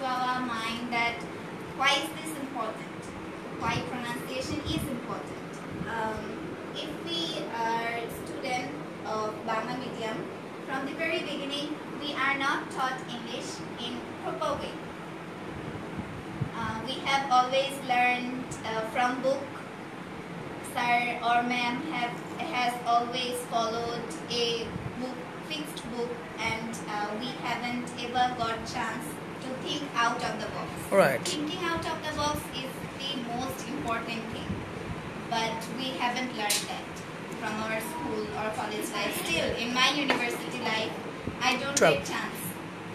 our mind that why is this important? Why pronunciation is important? If we are student of Bangla medium, from the very beginning we are not taught English in proper way. We have always learned from book. Sir or ma'am has always followed a book, fixed book, and we haven't ever got chance to think out of the box. Right. Thinking out of the box is the most important thing, but we haven't learned that from our school or college life. Still, in my university life, I don't get chance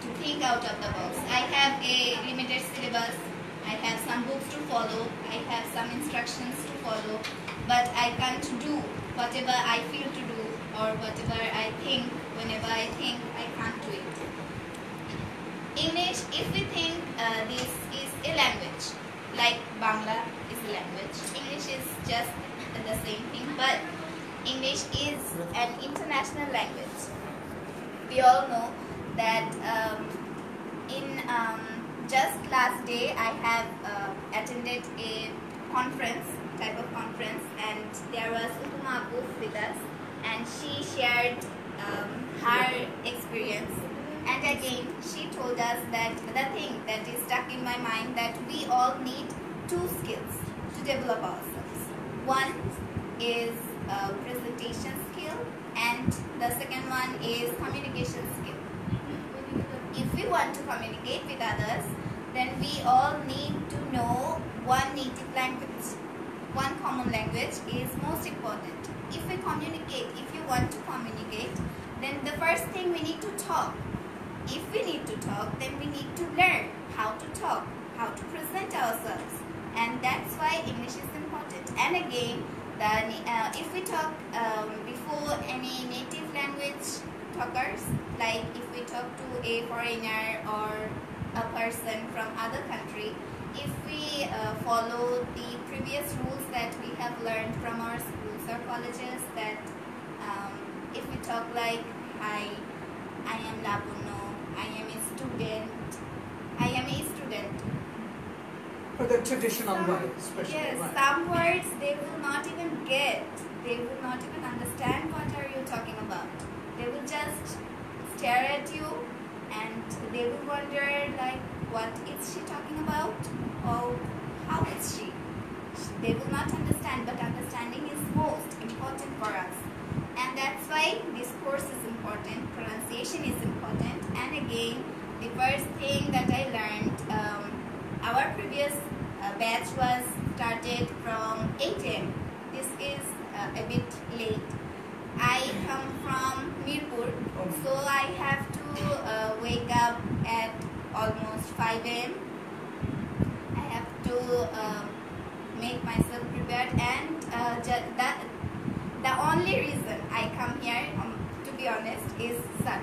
to think out of the box. I have a limited syllabus. I have some books to follow. I have some instructions to follow, but I can't do whatever I feel to do or whatever I think. Whenever I think, I can't do it. English, if we think this is a language, like Bangla is a language, English is just the same thing, but English is an international language. We all know that in just last day I have attended a type of conference, and there was Utuma Abu with us, and she shared her experience, and again she told us that the thing that is stuck in my mind, that we all need two skills to develop ourselves. One is presentation skill, and the second one is communication skill. If we want to communicate with others, then we all need to know one native language. One common language is most important. If we want to communicate, then the first thing we need to talk. If we need to talk, then we need to learn how to talk, how to present ourselves, and that's why English is important. And again, if we talk before any native language talkers, like if we talk to a foreigner or a person from other country, if we follow the previous rules that we have learned from our schools or colleges, that if we talk like I am Labuno, I am a student. For the traditional way, especially. Yes, right. some words they will not even get. They will not even understand what are you talking about. They will just stare at you, and they will wonder like, what is she talking about, or how is she? They will not understand, but understanding is most important for us, and that's why this course is important. Pronunciation is important. And again, the first thing that I learned, our previous batch was started from 8 AM. This is a bit late. I come from Mirpur, so I have to wake up at almost 5 AM. I have to make myself prepared, and the only reason I come here, to be honest, is Sir.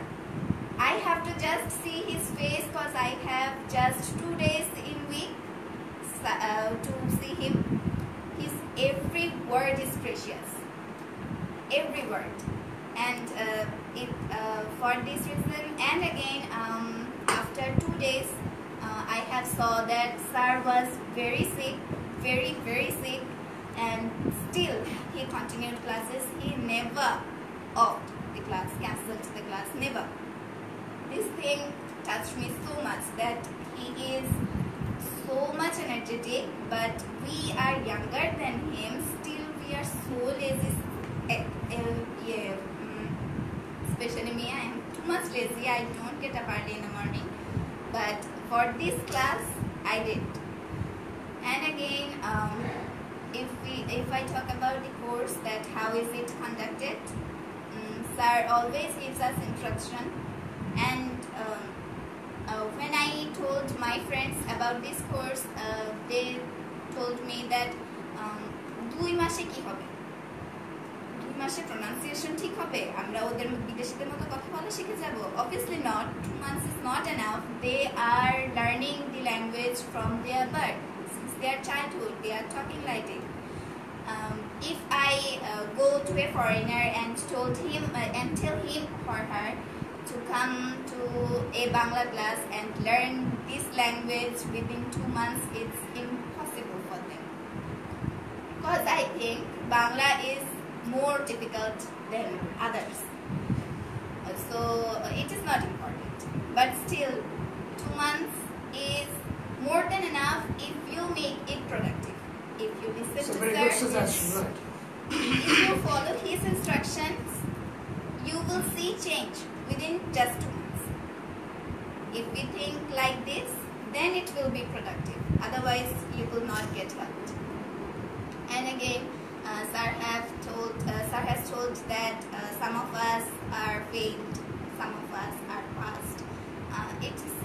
I have to just see his face because I have just 2 days in week to see him. His every word is precious. Every word. And for this reason, and again, after 2 days, I have saw that Sir was very sick, very sick, and still he continued classes. He never offed the class, cancelled the class, never. This thing touched me so much, that he is so much energetic, but we are younger than him. Still we are so lazy. Especially me, I am too much lazy. I don't get up early in the morning, but for this class I did. And again, if I talk about the course, that how is it conducted, Sir always gives us instruction. And when I told my friends about this course, they told me that 2 মাসে কি হবে, 2 মাসে pronunciation ঠিক হবে, আমরা ওদের বিদেশীদের মতো কথা বলা শিখে যাব? Obviously not. 2 months is not enough. They are learning the language from their birth. Since their childhood, they are talking like it. If I go to a foreigner and told him and tell him or her to come to a Bangla class and learn this language within 2 months, it's impossible for them. Because I think Bangla is more difficult than others. So it is not important. But still, 2 months is more than enough if you make it productive. If you listen So to very good suggestion, right? if you follow his instructions, you will see change within just 2 months. If we think like this, then it will be productive. Otherwise, you will not get helped. And again, Sir has told that some of us are failed, some of us are passed. It is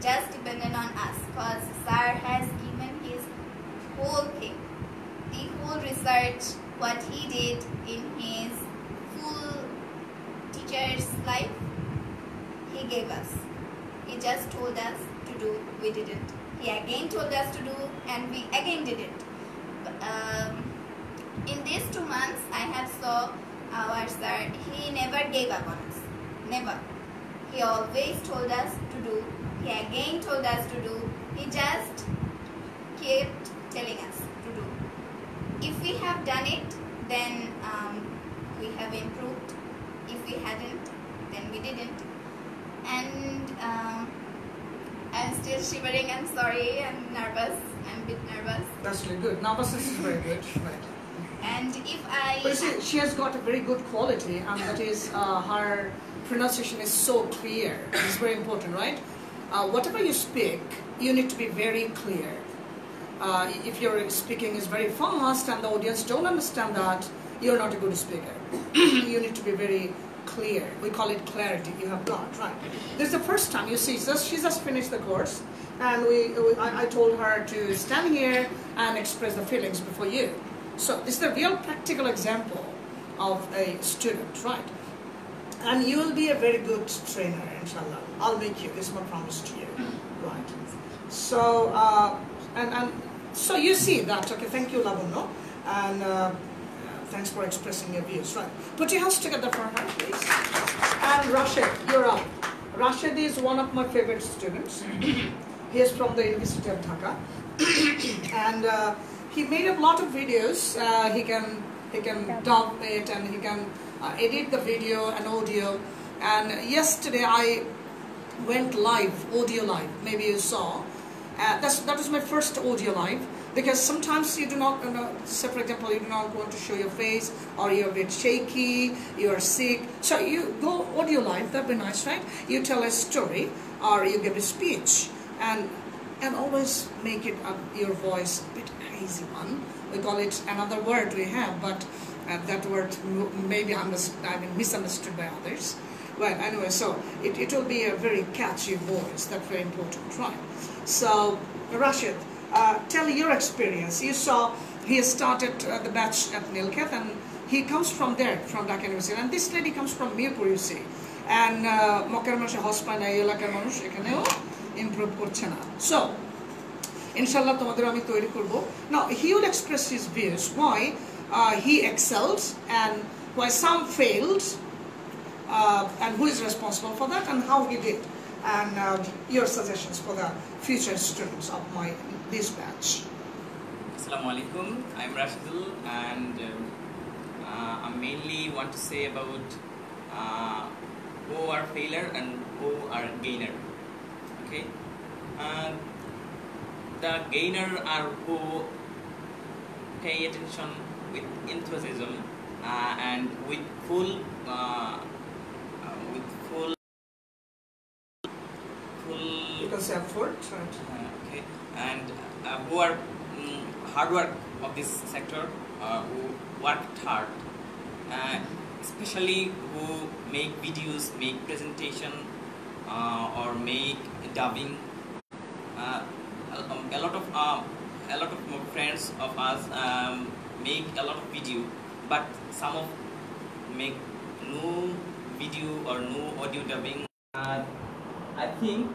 just dependent on us, because Sir has given his whole thing, the whole research, what he did in his full teacher's life, he gave us. He just told us to do, we didn't. He again told us to do, and we again didn't. In these 2 months, I have saw our Sir, he never gave up on us. Never. He always told us to do. He again told us to do. He just kept telling us to do. If we have done it, then we have improved. If we hadn't, then we didn't. And I'm still shivering. I'm sorry. I'm nervous. I'm a bit nervous. That's really good. Nervousness is very good, right? And if I... But you see, she has got a very good quality, and that is her pronunciation is so clear. It's very important, right? Whatever you speak, you need to be very clear. If your speaking is very fast and the audience don't understand that, you're not a good speaker. You need to be very clear. We call it clarity. You have got, right? This is the first time you see. So she just finished the course, and I told her to stand here and express the feelings before you. So this is the real practical example of a student, right? And you will be a very good trainer, inshallah. I'll make you. This is my promise to you, right? So so you see that. Okay, thank you, Labuno, and thanks for expressing your views. Right, put your hands together for her, please. And Rashid, you're up. Rashid is one of my favorite students. He is from the University of Dhaka, and he made a lot of videos. He can dub it, and he can edit the video and audio. And yesterday I went live, audio live. Maybe you saw. That was my first audio live, because sometimes you do not, say for example, you do not want to show your face, or you're a bit shaky, you are sick. So you go audio live. That'd be nice, right? You tell a story, or you give a speech, and always make it your voice a bit crazy one. We call it another word we have, but that word maybe misunderstood by others. Well, anyway, so it will be a very catchy voice. That's very important, right? So, Rashid, tell your experience. You saw he started the batch at Nilketh, and he comes from there, from Dhaka University. And this lady comes from Mirpur, you see. And Mokar Masha Hospital, Elakar Manush, ekhaneo improve korche na. So, inshallah, tomader ami toiri korbo. Now, he will express his views, why he excels, and why some failed, and who is responsible for that, and how he did, and your suggestions for the future students of this batch. Assalamu alaikum. I'm Rashidul, and I mainly want to say about who are failure and who are gainer. Okay, the gainer are who pay attention with enthusiasm and with full Because effort, right? Okay, and who are hard work of this sector, who worked hard, especially who make videos, make presentation, or make dubbing. A lot of friends of us make a lot of video, but some of make no video or no audio dubbing. I think